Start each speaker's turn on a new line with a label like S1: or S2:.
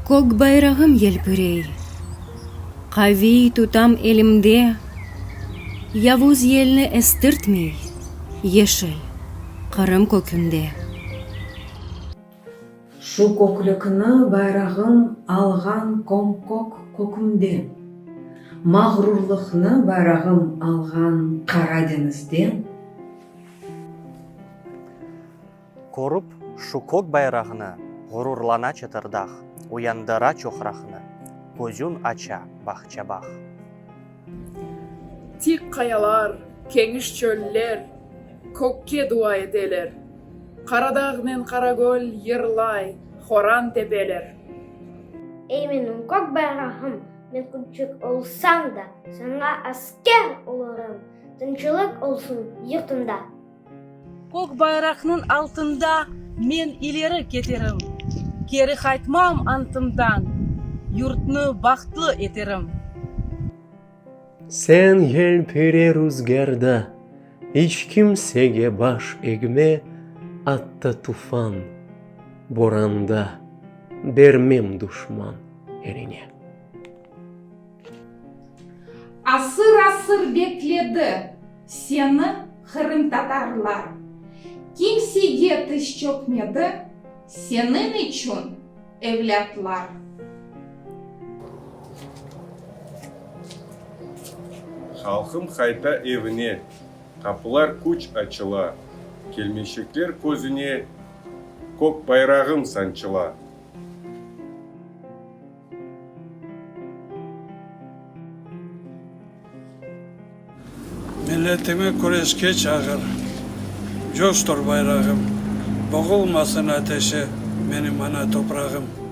S1: Көк байрағым елпірей, қави тутам елімде, явуз елні әстіртмей, ешіл, қырым көкімде.
S2: Шу көклікні байрағым алған комкок көкімде, мағрурлықны байрағым алған қара денізден.
S3: Көріп, шу көк байрағыны ғұрурлана чытырдақ, уяндыра чоқрақыны, көзін ача бақ-чабақ.
S4: Тик қаялар, кеңіш чөллер, көкке дуа еделер. Қарадағы мен қарагөл ерлай, хоран тепелер.
S5: Ей менің көк байрағым, мен күншік олсам да, саңа аскер оларым, тыншылық олсын ертында.
S6: Көк байрақның алтында мен илері кетерім, кері қайтмам антымдан, юртны бақытлы етерім.
S7: Sen елпіре рүзгарда, hiç kimsege baş egme, atta tufan, boranda, bermem düşman eline.
S8: Asır bekledi seni Kırım Tatarlar. Kimseye tiz çökmedi senin için evlatlar.
S9: Халқым қайта evine, kapılar kuç açıla, kelmeşekler közüne, көк байрағым санчыла.
S10: Milletime kureşke çağır, coştur bayrağım, boğulmasın ateşe benim ana toprağım.